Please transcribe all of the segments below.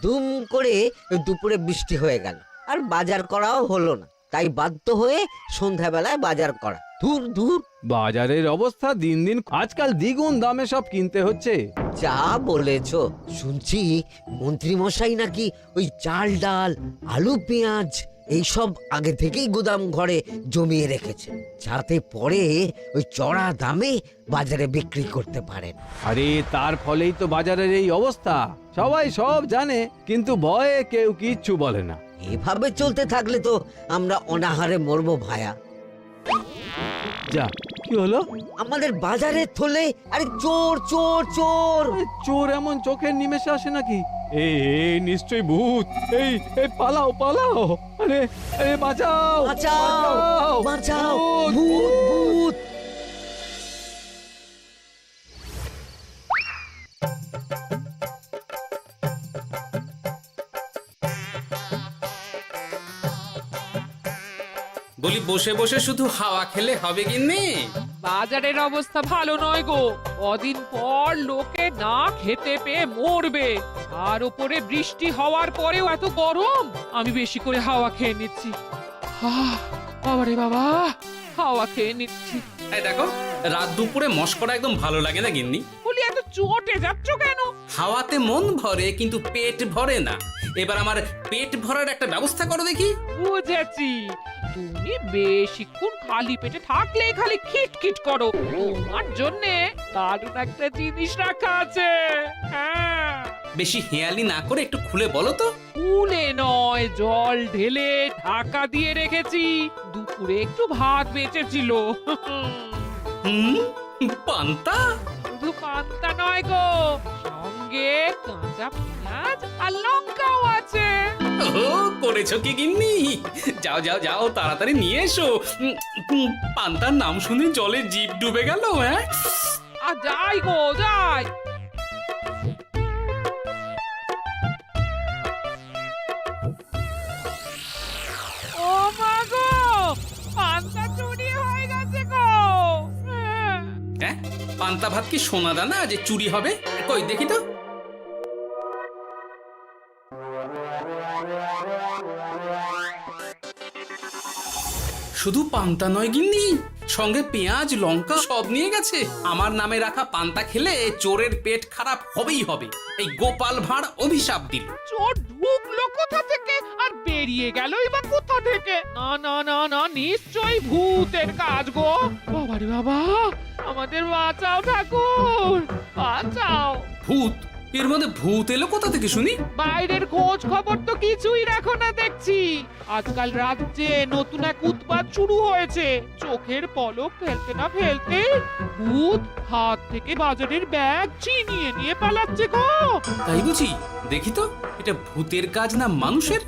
দুম করে দুপুরে বৃষ্টি হয়ে গেল, আর বাজার করাও হলো না। তাই বাধ্য হয়ে সন্ধ্যাবেলায় বাজার করা। দূর দূর। বাজারের অবস্থা দিন দিন আজকাল দ্বিগুণ দামে সব কিনতে হচ্ছে। যা বলেছ। শুনছি মন্ত্রী মশাই নাকি ওই চাল ডাল আলু পেঁয়াজ এইসব আগে থেকেই গুদাম ঘরে জমিয়ে রেখেছে, যাতে পরে ওই চড়া দামে বাজারে বিক্রি করতে পারেন। আরে তার ফলেই তো বাজারের এই অবস্থা। সবাই সব জানে, কিন্তু ভয়ে কেউ কিচ্ছু বলে না। এভাবে চলতে থাকলে তো আমরা অনাহারে মরবো ভায়া। যা, কি হলো? আমাদের বাজারে থলে আরে চোর চোর চোর। আরে, চোর এমন চোখের নিমেষে আসে নাকি? এই নিশ্চয়ই ভূত। এই পালাও পালাও। আরে আরে বাঁচাও বাঁচাও বাঁচাও, ভূত ভূত। বলি বসে বসে শুধু হাওয়া খেলে হবে গিন্নি? বাজারের অবস্থা ভালো নয় গো। কদিন পর লোকে না খেতে পেয়ে মরবে। আর উপরে বৃষ্টি হওয়ার পরেও এত গরম। আমি বেশি করে হাওয়া খেয়ে নিচ্ছি। বাবারে বাবা, হাওয়া খেয়ে নিচ্ছি। এই দেখো, রাত দুপুরে মস্করা একদম ভালো লাগে না গিন্নি। বলি এত চটে যাচ্ছ কেন? হাওয়াতে মন ভরে কিন্তু পেট ভরে না। এবার আমার পেট ভরার একটা ব্যবস্থা করো দেখি। বুঝেছি, তুমি বেশিক্ষণ খালি পেটে থাকলে খালি খিটখিট করো। তোমার জন্যে দারুণ একটা জিনিস রাখা আছে। হ্যাঁ, বেশি হেয়ালি না করে একটু খুলে বলো তো। ফুলে নয়, জল ঢেলে ঢাকা দিয়ে রেখেছি। দুপুরে একটু ভাত বেঁচেছিল। হুম, পান্তা? শুধু পান্তা নয় গো, সঙ্গে কাঁচা পেঁয়াজ আর লঙ্কাও আছে। ও, করেছো কি গিন্নি? যাও যাও যাও, তাড়াতাড়ি নিয়ে এসো। পান্তার নাম শুনে জলে জিভ ডুবে গেল। হ্যাঁ, আর যাই গো যাই। ও মা গো, পান্তা চুরি হয়ে গেছে গো। হ্যাঁ, পান্তা ভাত কি সোনা দানা যে চুরি হবে? কই দেখি তো। শুধু পান্তা নয় গিন্নি, সঙ্গে পেঁয়াজ লঙ্কা সব নিয়ে গেছে। আমার নামে রাখা পান্তা খেলে চোরের পেট খারাপ হবেই হবে। এই গোপাল ভাঁড় অভিশাপ দিল। চোর ঢুকলো কোথা থেকে আর বেরিয়ে গেলই বা কোথা থেকে? না না না না, নিশ্চয়ই ভূতের কাজ গো। বাবারে বাবা, আমাদের বাঁচাও ঠাকুর, বাঁচাও। ভূত? এর মধ্যে ভূত এলো কোথা থেকে শুনি? বাইরের খোঁজ খবর তো কিছুই রাখো না দেখছি। আজকাল রাজ্যে নতুন এক উৎপাত শুরু হয়েছে। চোখের পলক ফেলতে না ফেলতে ভূত হাত থেকে বাজারের ব্যাগ ছিনিয়ে নিয়ে পালাচ্ছে গো। তাই বুঝি? দেখি তো, এটা ভূতের কাজ না মানুষের?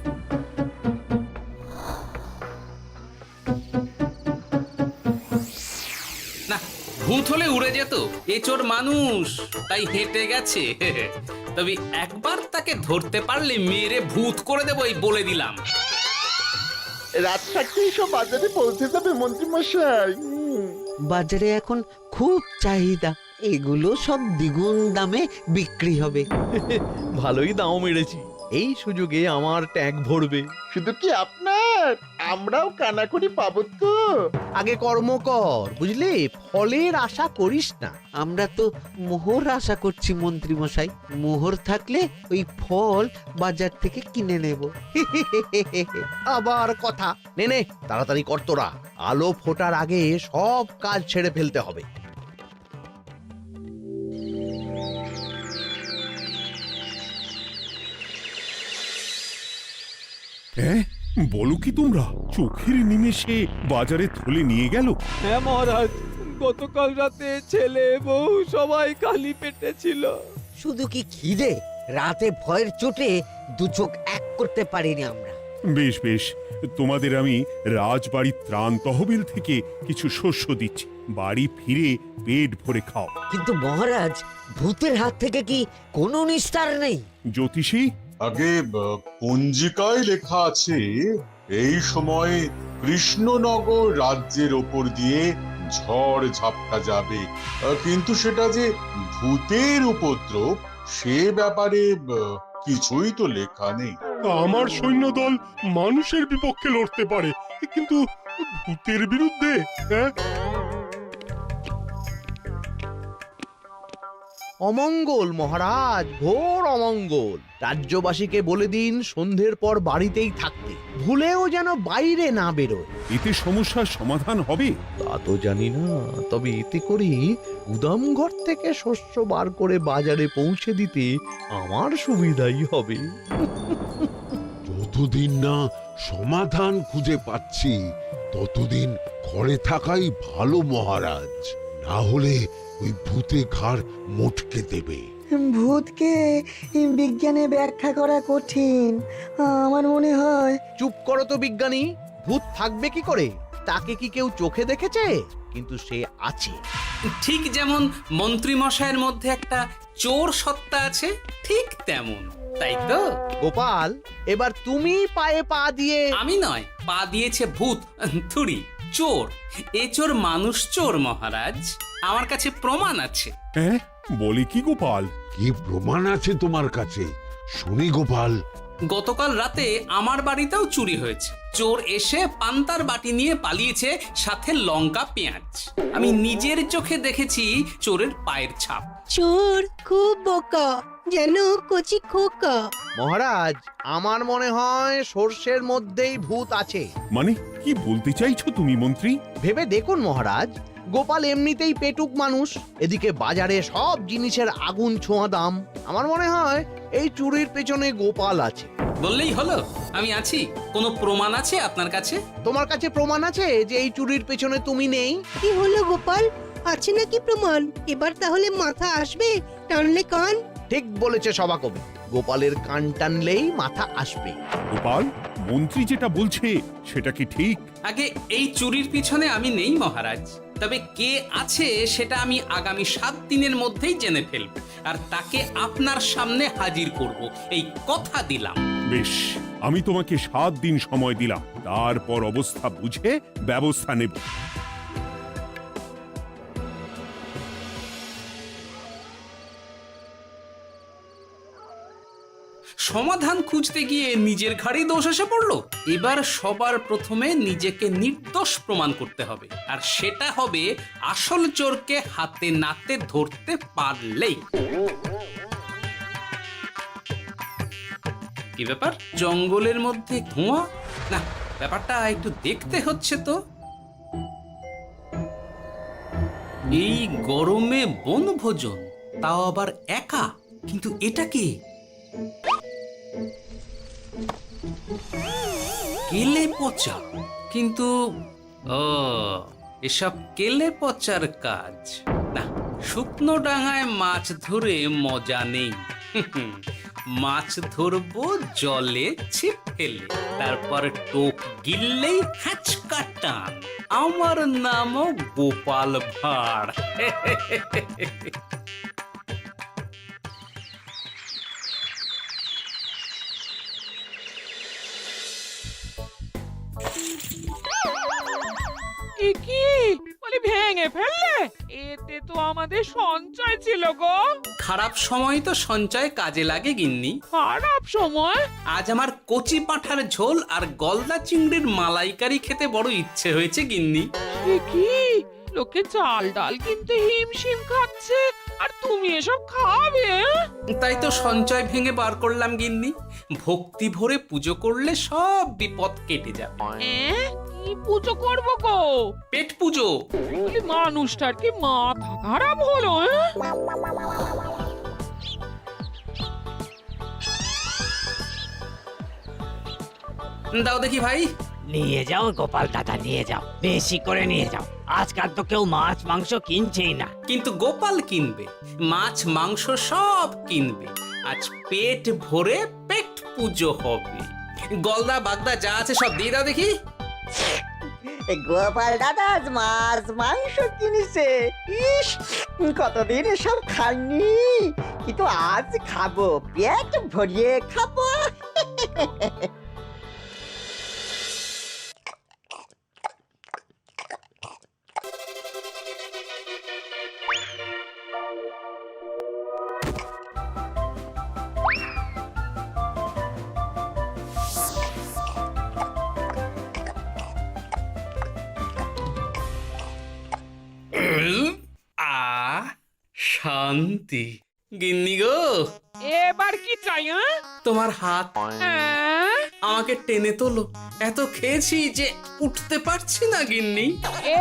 না, ভূত হলে উড়ে যেত। এ চোর মানুষ, তাই হেঁটে গেছে। তবে একবার তাকে ধরতে পারলে মেরে ভূত করে দেবো, এই বলে দিলাম। রাত থাকতেই সব বাজারে পৌঁছে যাবে মন্ত্রী মশাই। বাজারে এখন খুব চাহিদা, এগুলো সব দ্বিগুণ দামে বিক্রি হবে। ভালোই দাম মেরেছি, এই সুযোগে আমার ট্যাঙ্ক ভরবে। শুধু কি আপনার, আমরাও কানাকড়ি পাবো তো। আগে কর্ম কর, বুঝলি? ফলের আশা করিস না। আমরা তো মোহর আশা করছি মন্ত্রী মশাই। মোহর থাকলে ওই ফল বাজার থেকে কিনে নেব। আবার কথা, নে নে তাড়াতাড়ি কর তোরা, আলো ফোটার আগে সব কাজ ছেড়ে ফেলতে হবে। বলো কি তোমরা, চোখের নিমেষে বাজারে থলে নিয়ে গেল? হ্যাঁ মহারাজ, গতকাল রাতে ছেলে বউ সবাই খালি পেটে ছিল। শুধু কি খিদে, রাতে ভয়ের চোটে দু চোখ এক করতে পারিনি আমরা। বেশ বেশ, তোমাদের আমি রাজবাড়ির ত্রাণ তহবিল থেকে কিছু শস্য দিচ্ছি, বাড়ি ফিরে পেট ভরে খাও। কিন্তু মহারাজ, ভূতের হাত থেকে কি কোনো নিস্তার নেই? জ্যোতিষী, আগে পঞ্জিকায় লেখা আছে এই সময় কৃষ্ণনগর রাজ্যের ওপর দিয়ে ঝড় ঝাপটা যাবে, কিন্তু সেটা যে ভূতের উপদ্রব সে ব্যাপারে কিছুই তো লেখা নেই। আমার সৈন্যদল মানুষের বিপক্ষে লড়তে পারে, কিন্তু ভূতের বিরুদ্ধে? হ্যাঁ, অমঙ্গল মহারাজ, ঘোর অমঙ্গল। রাজ্যবাসীকে বলে দিন সন্ধ্যের পর বাড়িতেই থাকতে, ভুলেও যেন বাইরে না বেরোয়। এতে সমস্যার সমাধান হবে? তা তো জানি না, তবে এতে করে গুদামঘর থেকে শস্য বার করে বাজারে পৌঁছে দিতে আমার সুবিধাই হবে। যতদিন না সমাধান খুঁজে পাচ্ছি ততদিন ঘরে থাকাই ভালো মহারাজ, না হলে ওই ভূতে ঘাড় মোটকে দেবে। ভূতকে বিজ্ঞানে ব্যাখ্যা করা কঠিন, আমার মনে হয়। চুপ করো তো বিজ্ঞানী, ভূত থাকবে কি করে? তাকে কি কেউ চোখে দেখেছে? কিন্তু সে আছে। ঠিক যেমন মন্ত্রী মশাইয়ের মধ্যে একটা চোর সত্তা আছে, ঠিক তেমন, তাই তো? গোপাল, এবার তুমি পায়ে পা দিয়ে। আমি নয়, পা দিয়েছে ভূত, থুড়ি চোর। এ চোর মানুষ চোর মহারাজ, আমার কাছে প্রমাণ আছে। হ্যাঁ, বলে কি গোপাল? কি প্রমাণ আছে তোমার কাছে? শুনি গোপাল। গতকাল রাতে আমার বাড়িতেও চুরি হয়েছে। চোর এসে পান্তার বাটি নিয়ে পালিয়েছে, সাথে লঙ্কা পেঁয়াজ। আমি নিজের চোখে দেখেছি চোরের পায়ের ছাপ। চোর খুব বোকা, যেন কচি খোকা। মহারাজ, আমার মনে হয় সর্ষের মধ্যেই ভূত আছে। মানে কি বলতে চাইছো তুমি মন্ত্রী? ভেবে দেখুন মহারাজ, গোপাল এমনিতেই পেটুক মানুষ, এদিকে বাজারে সব জিনিসের আগুন ছোঁয়া দাম। আমার মনে হয় এই চুরির পেছনে গোপাল আছে। বললেই হলো আমি আছি। কোনো প্রমাণ আছে আপনার কাছে? তোমার কাছে প্রমাণ আছে যে এই চুরির পেছনে তুমি নেই? কি হলো গোপাল, আছে নাকি প্রমাণ? এবার তাহলে মাথা আসবে, টানলে কান। ঠিক বলেছে সভাকবি, গোপালের কান টানলেই মাথা আসবে। গোপাল, মন্ত্রী যেটা বলছে সেটা কি ঠিক? আগে এই চুরির পিছনে আমি নেই মহারাজ, তবে কে আছে সেটা আমি আগামী 7 দিনের মধ্যেই জেনে ফেলব, আর তাকে আপনার সামনে হাজির করব, এই কথা দিলাম। বেশ, আমি তোমাকে 7 দিন সময় দিলাম, তারপর অবস্থা বুঝে ব্যবস্থা নেব। সমাধান খুঁজতে গিয়ে নিজের ঘাড়েই দোষ এসে পড়লো। এবার সবার প্রথমে নিজেকে নির্দোষ প্রমাণ করতে হবে, আর সেটা হবে আসল চোরকে হাতে নাতে ধরতে পারলেই। কি ব্যাপার, জঙ্গলের মধ্যে ধোঁয়া? না, ব্যাপারটা একটু দেখতে হচ্ছে তো। এই গরমে বনভোজন, তাও আবার একা, কিন্তু এটা কি? কেলে পচা, কিন্তু এসব কেলে পচার কাজ না। শুকনো ডাঙায় মাছ ধরে মজা নেই। মাছ ধরবো জলে ছিপ ফেলে, তারপর টোপ গিললেই হ্যাচকা টান। আমার নামও গোপাল ভাঁড়। কি বলি, ভেঙে ফেললে? এতে তো আমাদের সঞ্চয় ছিল গো। খারাপ সময় তো সঞ্চয় কাজে লাগে গিন্নি। খারাপ সময়? আজ আমার কচি পাঁঠার ঝোল আর গলদা চিংড়ির মালাইকারি খেতে বড় ইচ্ছে হয়েছে গিন্নি। কি লোকে চাল ডাল কিনতে হিমশিম খাচ্ছে, আর তুমি এসব খাবে? তাই তো সঞ্চয় ভেঙে বার করলাম গিন্নি। ভক্তি ভরে পুজো করলে সব বিপদ কেটে যাবে। কি পুজো করবো গো? পেট পুজো। বলি, মানুষটার কি মাথা খারাপ হলো? দাও দেখি ভাই। নিয়ে যাও গোপাল দাদা, নিয়ে যাও, বেশি করে নিয়ে যাও। আজকাল তো কেউ মাছ মাংস কিনছেই না। কিন্তু গোপাল কিনবে, মাছ মাংস সব কিনবে। আজ পেট ভরে পেট পুজো হবে। গলদা বাগদা যা আছে সব দিয়ে দাও দেখি। গোপাল দাদা মাছ মাংস কিনেছে, ইস কতদিন সব খাইনি, কিন্তু আজ খাবো, পেট ভরিয়ে খাবো। শান্তি। গিন্নি গো, এবার কি চাই? তোমার হাত হ্যাঁ? আমাকে টেনে তোলো। এত খেয়েছি যে উঠতে পারছি না গিন্নি।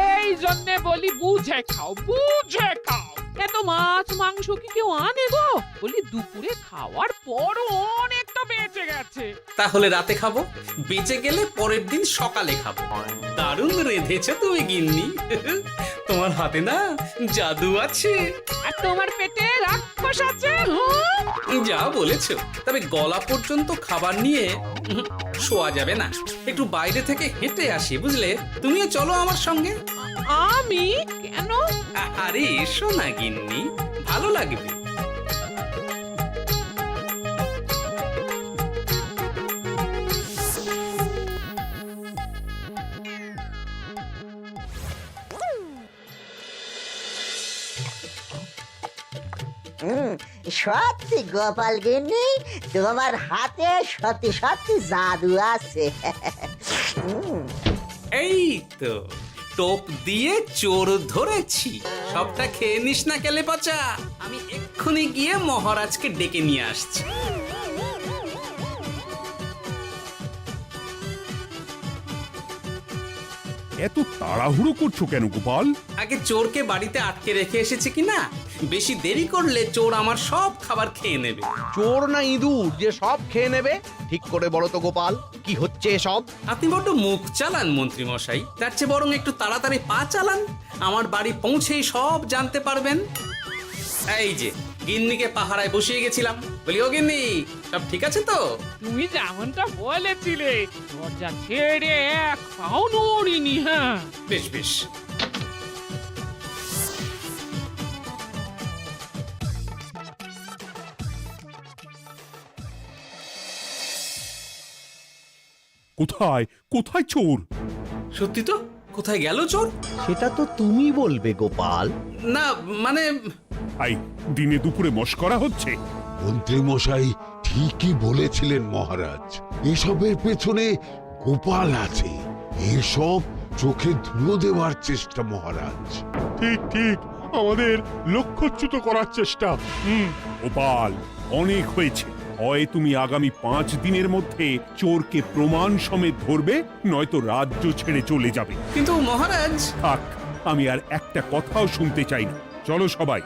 এই জন্যে বলি বুঝে খাও, বুঝে খাও। এত মাছ মাংস কি কেউ আনে গো? বলি দুপুরে খাওয়ার পরও অনেকটা বেঁচে গেছে। তাহলে রাতে খাবো, বেঁচে গেলে পরের দিন সকালে খাবো। দারুণ রেঁধেছো তুমি গিন্নি। তোমার হাতে না জাদু আছে। আর তোমার পেটে রাক্ষস আছে। হ্যাঁ? যা বলেছো, তবে গলা পর্যন্ত খাবার নিয়ে শোয়া যাবে না। একটু বাইরে থেকে হেঁটে আসি, বুঝলে? তুমিও চলো আমার সঙ্গে। আমি কেন? আরে এসো না গিন্নি, ভালো লাগবে। সত্যি গোপাল গিন্নি, তোমার হাতে সত্যি সত্যি জাদু আছে। এই তো টোপ দিয়ে চোর ধরেছি। সবটা খেয়ে নিস না কেলে পচা। আমি এক্ষুনি গিয়ে মহারাজকে ডেকে নিয়ে আসছি। এত তাড়াহুড়ো করছো কেন গোপাল? আগে চোরকে বাড়িতে আটকে রেখে এসেছে কিনা, বেশি দেরি করলে চোর আমার সব খাবার খেয়ে নেবে। চোর না ইঁদুর যে সব খেয়ে নেবে? ঠিক করে বলো তো গোপাল, কি হচ্ছে এসব? আপনি বড্ড মুখ চালান মন্ত্রী মশাই, তার চেয়ে বরং একটু তাড়াতাড়ি পা চালান। আমার বাড়ি পৌঁছেই সব জানতে পারবেন। এই যে গিন্নিকে পাহারায় বসিয়ে গেছিলাম, বলি ও গিন্নি, সব ঠিক আছে তো? তুমি যেমনটা বলেছিলে, দরজা ছেড়ে এক পাও নড়িনি। হ্যাঁ, বেশ বেশ। কোথায় কোথায় চোর? সত্যি তো, কোথায় গেল চোর? সেটা তো তুমি বলবে গোপাল। না মানে আই দিনে দুপুরে মশকরা হচ্ছে। মন্ত্রী মশাই ঠিকই বলেছিলেন মহারাজ, এসবের পেছনে গোপাল আছে। এসব চোখে ধুলো দেওয়ার চেষ্টা মহারাজ। ঠিক ঠিক, আমাদের লক্ষ্যচ্যুত করার চেষ্টা। গোপাল, অনেক হয়েছে। হয় তুমি আগামী 5 দিনের মধ্যে চোরকে প্রমাণ সমেত ধরবে, নয়তো রাজ্য ছেড়ে চলে যাবে। কিন্তু মহারাজ। থাক, আমি আর একটা কথাও শুনতে চাই না। চলো সবাই।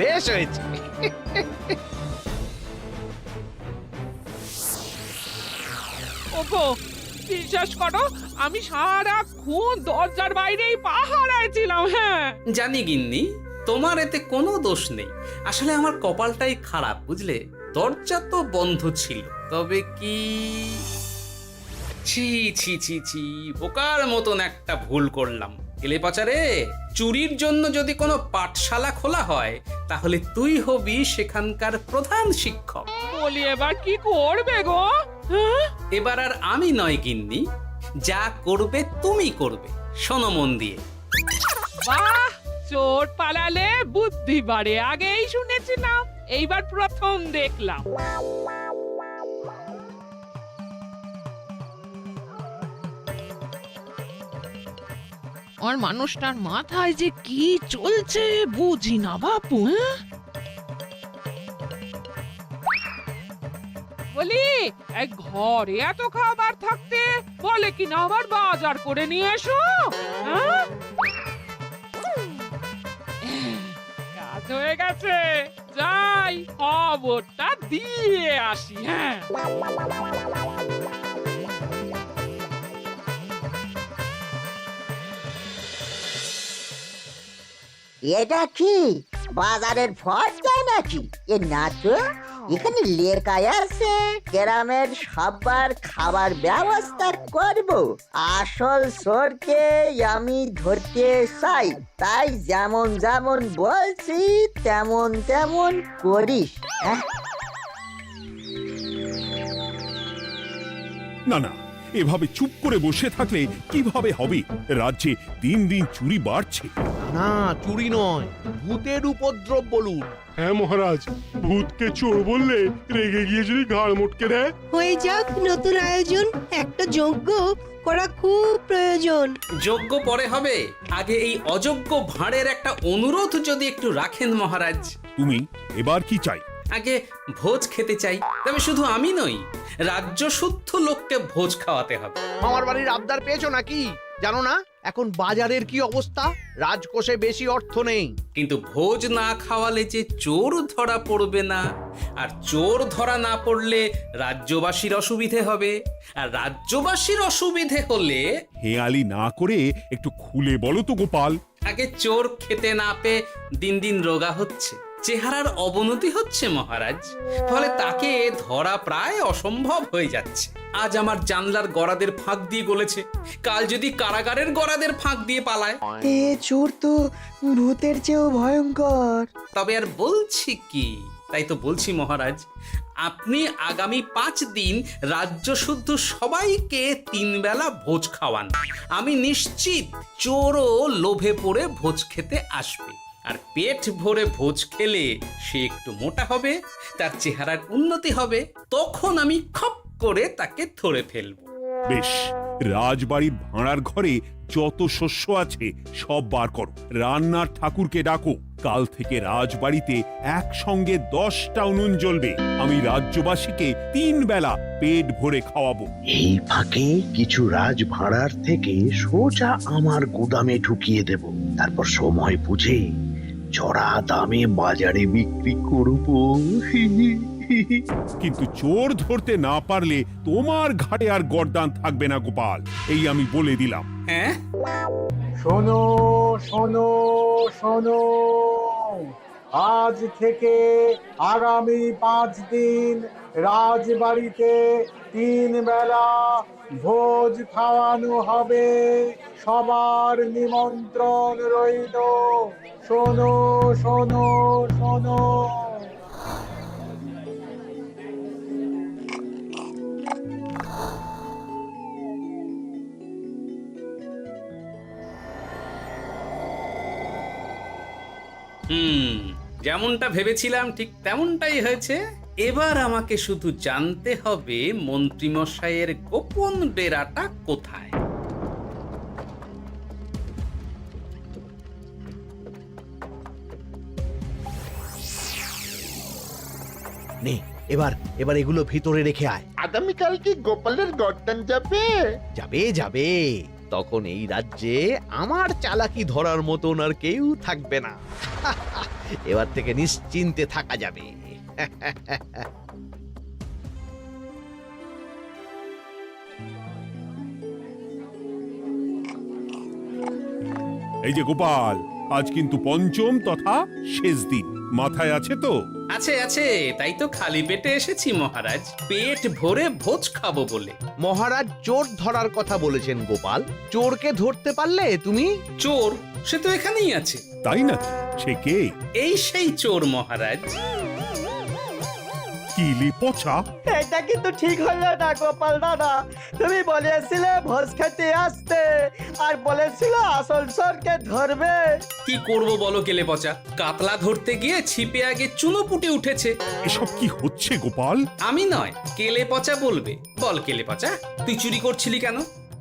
বেশ হয়েছে। ওগো, বিশ্বাস করো, আমি সারাক্ষণ দরজার বাইরেই পাহারায় ছিলাম। হ্যাঁ, জানি গিন্নি, তোমার এতে কোনো দোষ নেই। আসলে আমার কপালটাই খারাপ, বুঝলে? দরজা তো বন্ধ ছিল, তবে কি ছি ছি ছি ছি, বোকার মতন একটা ভুল করলাম। এলে পাচারে, চুরির জন্য যদি কোনো পাঠশালা খোলা হয়, তাহলে তুই হবি সেখানকার প্রধান শিক্ষক। বলি এবার কি করবে গো? হ্যাঁ? এবার আর আমি নয় গিন্নি, যা করবে তুমি করবে। শোনো মন দিয়ে। বাহ, চোর পালালে বুদ্ধি বাড়ে, আগেই শুনেছিলাম, এইবার প্রথম দেখলাম। আর মানুষটার মাথায় যে কি চলছে বুঝি না বাপু। বলি, এক ঘরে এত খাবার থাকতে বলে কি না আবার বাজার করে নিয়ে এসো। হ্যাঁ? কাজ হয়ে গেছে, যাই খবরটা দিয়ে আসি। হ্যাঁ, এটা কি বাজারের ফর্দা নাকি? এ না তো, এখানে লেখাই আছে গ্রামের সবার খাবার ব্যবস্থা করব। আসল চোরকে আমি ধরতে চাই, তাই যেমন যেমন বলছি তেমন তেমন করিস। হ্যাঁ, না না, এভাবে চুপ করে বসে থাকলে কিভাবে হবে? রাজ্যে দিন দিন চুরি বাড়ছে। না, চুরি নয়, ভূতের উপদ্রব বলুন। হ্যাঁ মহারাজ, ভূতকে চোর বললে রেগে গিয়ে যদি ঘাড় মোটকে দেয়। হয়ে যাক নতুন আয়োজন, একটা যজ্ঞ করা খুব প্রয়োজন। যোগ্য পরে হবে, আগে এই অযোগ্য ভাঁড়ের একটা অনুরোধ যদি একটু রাখেন মহারাজ। তুমি এবার কি চাই? আগে ভোজ খেতে চাই, তবে শুধু আমি নই, রাজ্য শুদ্ধ লোককে ভোজ খাওয়াতে হবে। মামার বাড়ির আবদার পেয়েছো নাকি? জানো না এখন বাজারের কি অবস্থা? রাজকোষে বেশি অর্থ নেই। কিন্তু ভোজ না খাওয়ালে যে চোর ধরা পড়বে না, আর চোর ধরা না পড়লে রাজ্যবাসীর অসুবিধে হবে, আর রাজ্যবাসীর অসুবিধে হলে হেয়ালি না করে একটু খুলে বলো তো গোপাল। আগে চোর খেতে না পেয়ে দিন দিন রোগা হচ্ছে, চেহারার অবনতি হচ্ছে মহারাজ, ফলে তাকে ধরা প্রায় অসম্ভব হয়ে যাচ্ছে। আজ আমার জানলার গড়াদের ফাঁক দিয়ে গলেছে, কাল যদি কারাগারের গড়াদের ফাঁক দিয়ে পালায়। এ চোর তো ভূতের চেয়েও ভয়ঙ্কর। তবে আর বলছি কি, তাই তো বলছি মহারাজ, আপনি আগামী 5 দিন রাজ্য শুদ্ধ সবাইকে 3 বেলা ভোজ খাওয়ান। আমি নিশ্চিত চোরও লোভে পড়ে ভোজ খেতে আসবে, আর পেট ভরে ভোজ খেলে সে একটু মোটা হবে, তার চেহারার উন্নতি হবে, তখন আমি খপ করে তাকে ধরে ফেলবো। বেশ, রাজবাড়ির ভাঁড়ার ঘরে যত শস্য আছে সব বার করো, রান্নার ঠাকুরকে ডাকো। কাল থেকে রাজবাড়িতে একসঙ্গে 10টা উনুন জ্বলবে। আমি রাজ্যবাসীকে 3 বেলা পেট ভরে খাওয়াবো। এই ফাঁকে কিছু রাজ ভাড়ার থেকে সোজা আমার গুদামে ঢুকিয়ে দেব, তারপর সময় বুঝে চড়া দামে বাজারে বিক্রি করব। কিন্তু চোর ধরতে না পারলে তোমার ঘাটে আর গর্দান থাকবে না গোপাল, এই আমি বলে দিলাম। হ্যাঁ, শোনো শোনো শোনো, আজ থেকে আগামী 5 দিন রাজবাড়িতে 3 বেলা ভোজ খাওয়ানো হবে। সবার নিমন্ত্রণ রইল। শোনো শোনো শোনো। যেমনটা ভেবেছিলাম ঠিক তেমনটাই হয়েছে। এবার আমাকে শুধু জানতে হবে মন্ত্রীমশাইয়ের গোপন ডেরাটা কোথায়। নে এবার এবার এগুলো ভিতরে রেখে আয়। আগামীকাল কি গোপালের গর্দান যাবে? যাবে যাবে, তখন এই রাজ্যে আমার চালাকি ধরার মতন আর কেউ থাকবে না। এবার থেকে নিশ্চিন্তে থাকা যাবে। এই যে গোপাল, আজ কিন্তু পঞ্চম তথা শেষ দিন, মাথায় আছে তো? আছে আছে, তাই তো খালি পেটে এসেছি মহারাজ, পেট ভরে ভোজ খাবো বলে। মহারাজ চোর ধরার কথা বলেছেন গোপাল, চোরকে ধরতে পারলে তুমি? চোর সে তো এখানেই আছে। তাই না? সে কে? এই সেই চোর মহারাজ। কিলি পচা, এটা কিন্তু ঠিক হলো না গোপাল দাদা। তুমি বলেছিলে ভোজ খেতে আসতে, আর বলেছিলে আসল চোরকে ধরবে। কি করব বলো কেলে পচা, কাতলা ধরতে গিয়ে ছিপে আগে চুনোপুটে উঠেছে। এসব কি হচ্ছে গোপাল? আমি নয়, কেলে পচা বলবে। বল কেলে পচা, তুই চুরি করছিলি কেন?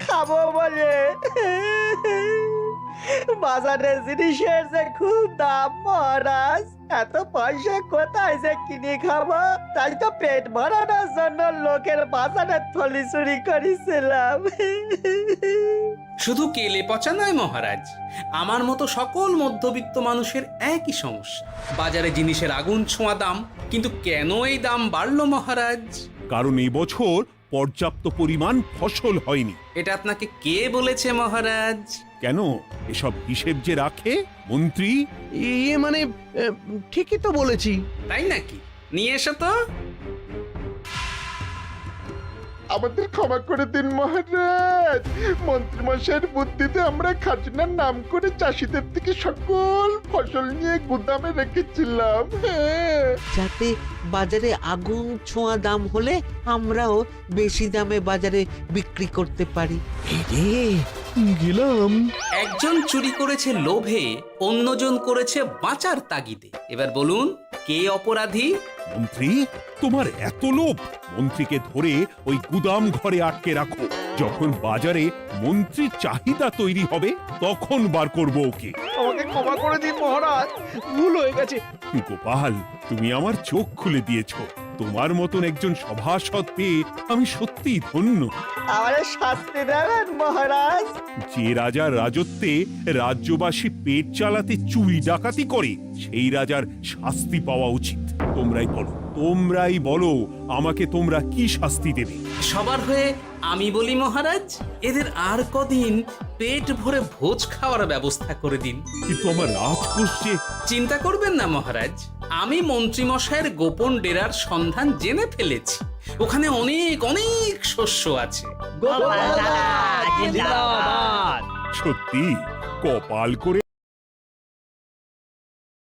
খাবো বলে। বাজারের জিনিসের যে খুব দাম মহারাজ, এত পয়সা কোথায় যে কিনে খাবো, তাই তো পেট ভরানোর জন্য লোকের বাজারে থলি চুরি করেছিলাম। শুধু কেলে পচা নয় মহারাজ, আমার মতো সকল মধ্যবিত্ত মানুষের একই সমস্যা। বাজারে জিনিসের আগুন ছোঁয়া দাম, কিন্তু কেন এই দাম বাড়লো মহারাজ? কারণ এই বছর পর্যাপ্ত পরিমাণ ফসল হয়নি। এটা আপনাকে কে বলেছে মহারাজ? কেন, এসব হিসেব যে রাখে মন্ত্রী। ইয়ে মানে ঠিকই তো বলেছি। তাই নাকি? নিয়ে এসো তো। আমাদের ক্ষমা করে দিন মহারাজ। মন্ত্রীমশাইয়ের বুদ্ধিতে আমরা খাজনার নাম করে চাষিদের থেকে সকল ফসল নিয়ে গুদামে রেখেছিলাম। যাতে বাজারে আগুন ছোঁয়া দাম হলে আমরাও বেশি দামে বাজারে বিক্রি করতে পারি। গেলাম। একজন চুরি করেছে লোভে, অন্যজন করেছে বাঁচার তাগিদে। এবার বলুন কে অপরাধী? মন্ত্রী, তোমার এত লোভ! মন্ত্রীকে ধরে ওই গুদাম ঘরে আটকে রাখো। যখন বাজারে মন্ত্রীর চাহিদা তৈরি হবে তখন বার করব ওকে। আমাকে ক্ষমা করে দিন মহারাজ, ভুল হয়ে গেছে। গোপাল, তুমি আমার চোখ খুলে দিয়েছো। তোমার মতন একজন সভাসদ পেয়ে আমি সত্যিই ধন্য। আমারে শাস্তি দেবেন মহারাজ? যে রাজার রাজত্বে রাজ্যবাসী পেট চালাতে চুরি ডাকাতি করে সেই রাজার শাস্তি পাওয়া উচিত। তোমরাই বলো আমাকে তোমরা কি শাস্তি দেবে? সবার হয়ে আমি বলি মহারাজ, এদের আর কদিন পেট ভরে ভোজ খাওয়ার ব্যবস্থা করে দিন। কিন্তু আমার রাজকোষ যে। চিন্তা করবেন না মহারাজ, আমি মন্ত্রীমশাইয়ের গোপন ডেরার সন্ধান জেনে ফেলেছি। ওখানে অনেক অনেক শস্য আছে। গোপাল দাদা জিন্দাবাদ। সত্যি কপাল করে